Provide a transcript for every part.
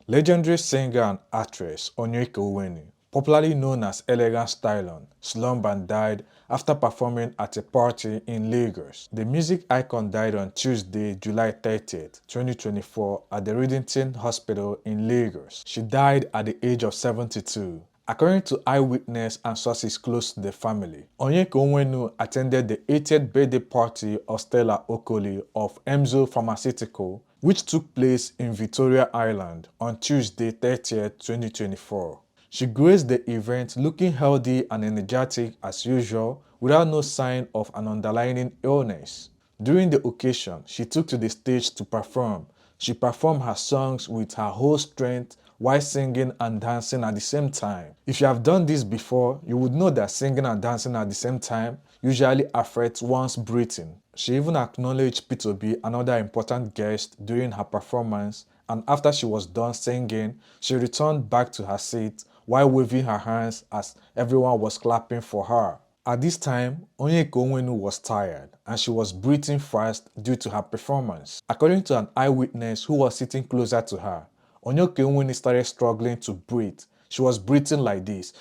Legendary singer and actress Onyeka Onwenu, popularly known as Elegant Stylon, slumped and died after performing at a party in Lagos. The music icon died on Tuesday, July 30th, 2024 at the Reddington Hospital in Lagos. She died at the age of 72. According to eyewitness and sources close to the family, Onyeka Onwenu attended the 80th birthday party of Stella Okoli of Emzor Pharmaceuticals, which took place in Victoria Island on Tuesday 30th, 2024. She graced the event looking healthy and energetic as usual without no sign of an underlying illness. During the occasion, she took to the stage to perform. She performed her songs with her whole strength while singing and dancing at the same time. If you have done this before, you would know that singing and dancing at the same time usually affects one's breathing. She even acknowledged P2B, another important guest, during her performance, and after she was done singing, she returned back to her seat while waving her hands as everyone was clapping for her. At this time, Onyeka Onwenu was tired and she was breathing fast due to her performance. According to an eyewitness who was sitting closer to her, Onyeka Onwenu started struggling to breathe. She was breathing like this.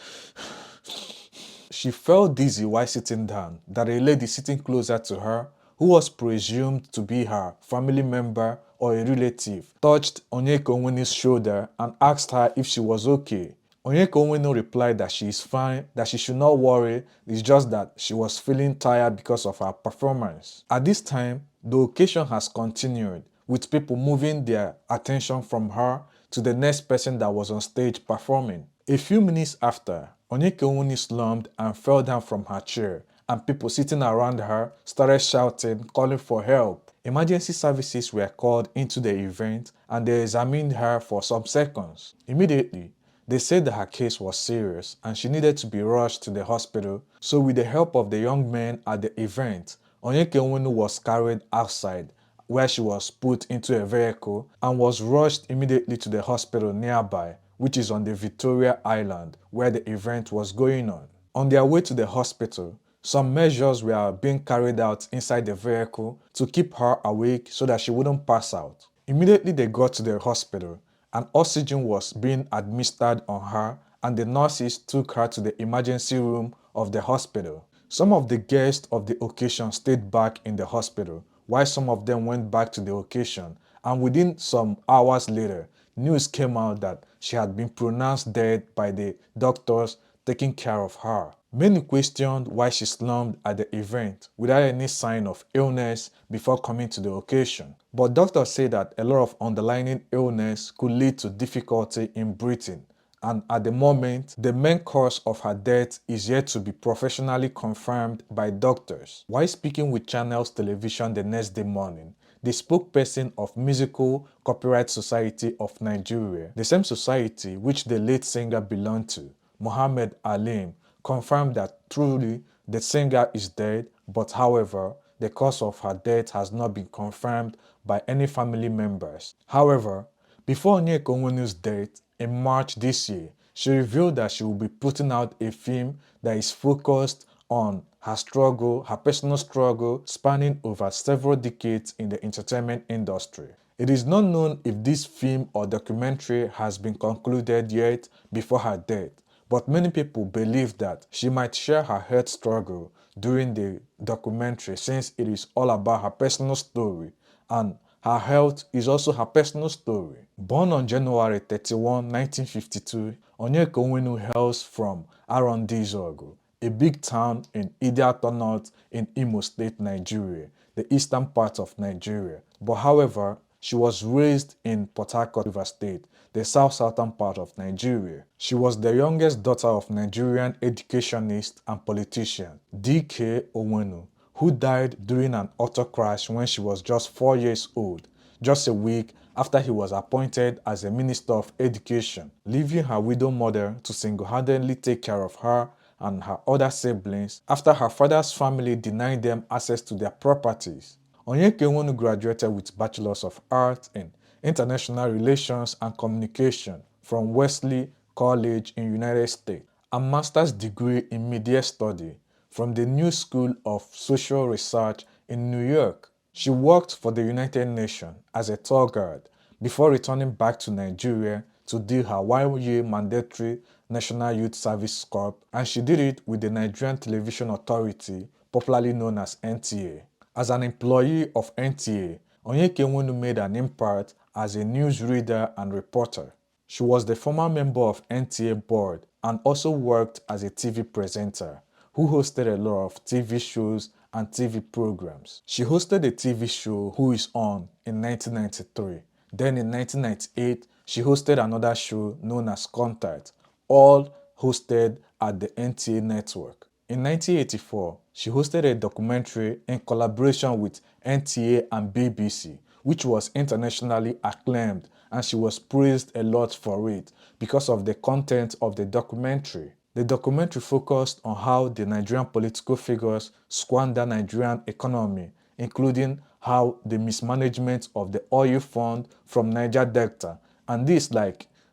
She felt dizzy while sitting down that a lady sitting closer to her, who was presumed to be her family member or a relative, touched Onyeka Onwenu's shoulder and asked her if she was okay. Onyeka Onwenu replied that she is fine, that she should not worry, it's just that she was feeling tired because of her performance. At this time, the occasion has continued, with people moving their attention from her to the next person that was on stage performing. A few minutes after, Onyeka Onwenu slumped and fell down from her chair, and people sitting around her started shouting, calling for help. Emergency services were called into the event and they examined her for some seconds. Immediately, they said that her case was serious and she needed to be rushed to the hospital, so with the help of the young men at the event, Onyeka Onwenu was carried outside where she was put into a vehicle and was rushed immediately to the hospital nearby, which is on the Victoria Island where the event was going on. On their way to the hospital, some measures were being carried out inside the vehicle to keep her awake so that she wouldn't pass out. Immediately they got to the hospital, and oxygen was being administered on her and the nurses took her to the emergency room of the hospital. Some of the guests of the occasion stayed back in the hospital while some of them went back to the occasion, and within some hours later, news came out that she had been pronounced dead by the doctors taking care of her. Many questioned why she slumped at the event without any sign of illness before coming to the occasion. But doctors say that a lot of underlying illness could lead to difficulty in breathing, and at the moment, the main cause of her death is yet to be professionally confirmed by doctors. While speaking with Channels Television the next day morning, the spokesperson of Musical Copyright Society of Nigeria, the same society which the late singer belonged to, Mohammed Alim, confirmed that truly the singer is dead, but however, the cause of her death has not been confirmed by any family members. However, before Onyeka Onwenu's death, in March this year, she revealed that she will be putting out a film that is focused on her struggle, her personal struggle, spanning over several decades in the entertainment industry. It is not known if this film or documentary has been concluded yet before her death, but many people believe that she might share her health struggle during the documentary since it is all about her personal story, and her health is also her personal story. Born on January 31, 1952, Onyeka Onwenu hails from Arondizogo, a big town in Idiato North in Imo State, Nigeria, the eastern part of Nigeria. But however, she was raised in Port Harcourt, River State, the southern part of Nigeria. She was the youngest daughter of Nigerian educationist and politician D.K. Onwenu, who died during an auto crash when she was just 4 years old, just a week after he was appointed as a Minister of Education, leaving her widow mother to single-handedly take care of her and her other siblings after her father's family denied them access to their properties. Onyeka Onwenu graduated with Bachelors of Arts in International Relations and Communication from Wesley College in United States, a master's degree in media study from the New School of Social Research in New York. She worked for the United Nations as a tour guide before returning back to Nigeria to do her 1-year mandatory National Youth Service Corps, and she did it with the Nigerian Television Authority, popularly known as NTA. As an employee of NTA, Onyeka Onwenu made an impact as a newsreader and reporter. She was the former member of NTA board and also worked as a TV presenter who hosted a lot of TV shows and TV programs. She hosted a TV show Who Is On in 1993. Then in 1998, she hosted another show known as Contact, all hosted at the NTA network. In 1984, she hosted a documentary in collaboration with NTA and BBC, which was internationally acclaimed, and she was praised a lot for it because of the content of the documentary. The documentary focused on how the Nigerian political figures squander Nigerian economy, including how the mismanagement of the oil fund from Niger Delta, and this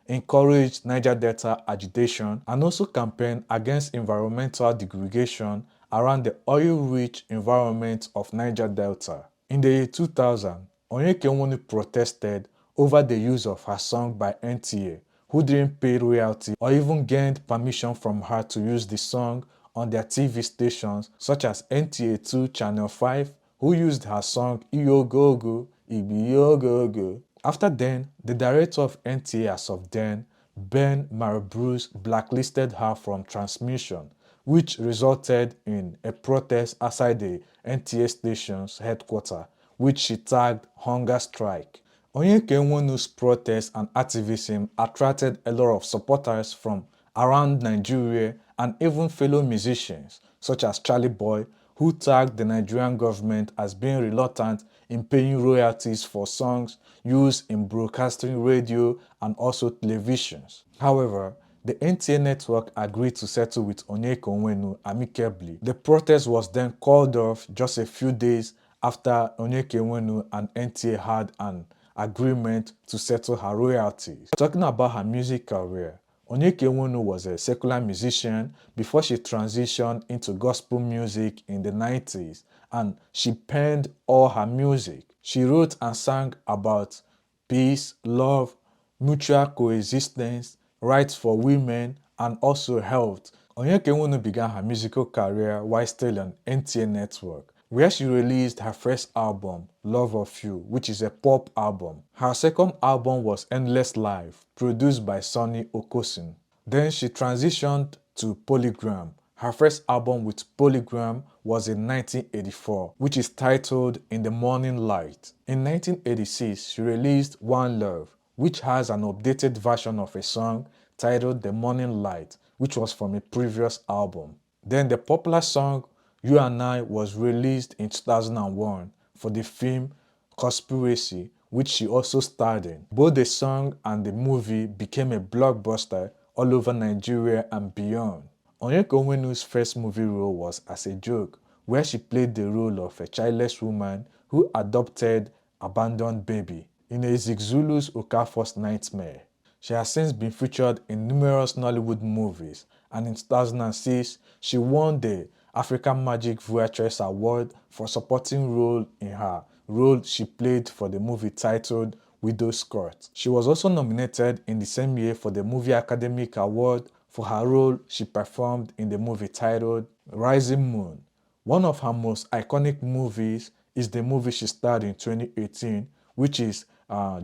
encouraged Niger Delta agitation and also campaigned against environmental degradation around the oil-rich environment of Niger Delta. In the year 2000, Onyeka Onwenu protested over the use of her song by NTA, who didn't pay royalty or even gained permission from her to use the song on their TV stations such as NTA2 Channel 5, who used her song Iyogogo, Ibiyogogo. After then, the director of NTA as of then, Ben Marabruce, blacklisted her from transmission, which resulted in a protest outside the NTA station's headquarters, which she tagged hunger strike. Onyeka Onwenu's protest and activism attracted a lot of supporters from around Nigeria and even fellow musicians such as Charlie Boy, who tagged the Nigerian government as being reluctant in paying royalties for songs used in broadcasting radio and also televisions. However, the NTA network agreed to settle with Onyeka Onwenu amicably. The protest was then called off just a few days after Onyeka Onwenu and NTA had an agreement to settle her royalties. Talking about her music career, Onyeka Onwenu was a secular musician before she transitioned into gospel music in the 90s, and she penned all her music. She wrote and sang about peace, love, mutual coexistence, rights for women, and also health. Onyeka Onwenu began her musical career while still on NTA network, where she released her first album, Love of You, which is a pop album. Her second album was Endless Life, produced by Sonny Okosin. Then she transitioned to Polygram. Her first album with Polygram was in 1984, which is titled In the Morning Light. In 1986, she released One Love, which has an updated version of a song titled The Morning Light, which was from a previous album. Then the popular song You and I was released in 2001 for the film Conspiracy, which she also starred in. Both the song and the movie became a blockbuster all over Nigeria and beyond. Onyeka Onwenu's first movie role was as a joke, where she played the role of a childless woman who adopted abandoned baby in a Zulu's Okafor's Nightmare. She has since been featured in numerous Nollywood movies, and in 2006, she won the African Magic Voitress Award for supporting role in her role she played for the movie titled Widow's Court. She was also nominated in the same year for the Movie Academic Award for her role she performed in the movie titled Rising Moon. One of her most iconic movies is the movie she starred in 2018, which is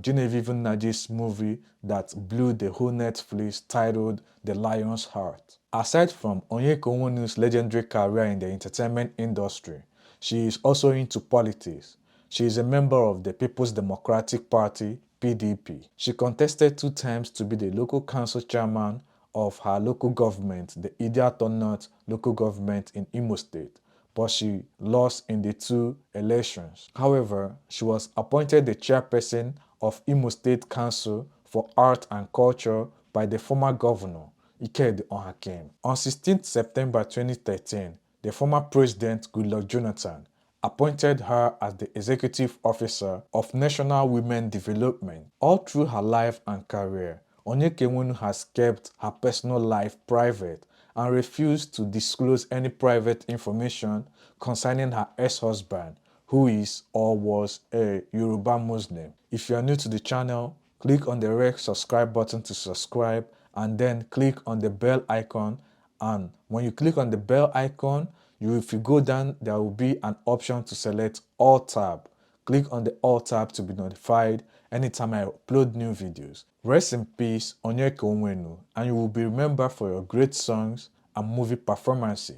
Genevieve Nnaji's movie that blew the whole Netflix titled The Lion's Heart. Aside from Onyeka Onwenu's legendary career in the entertainment industry, she is also into politics. She is a member of the People's Democratic Party, PDP. She contested 2 times to be the local council chairman of her local government, the Idiato North local government in Imo State, but she lost in the 2 elections. However, she was appointed the chairperson of Imo State Council for Art and Culture by the former governor, Ikedi Ohakim. On 16 September 2013, the former president, Goodluck Jonathan, appointed her as the executive officer of National Women Development. All through her life and career, Onyeka Onwenu has kept her personal life private and refused to disclose any private information concerning her ex-husband, who is or was a Yoruba Muslim. If you are new to the channel, Click on the red subscribe button to subscribe and then click on the bell icon, and when you click on the bell icon, if you go down, there will be an option to select all tab. Click on the all tab to be notified anytime I upload new videos. Rest in peace, Onyeka Onwenu, and you will be remembered for your great songs and movie performances.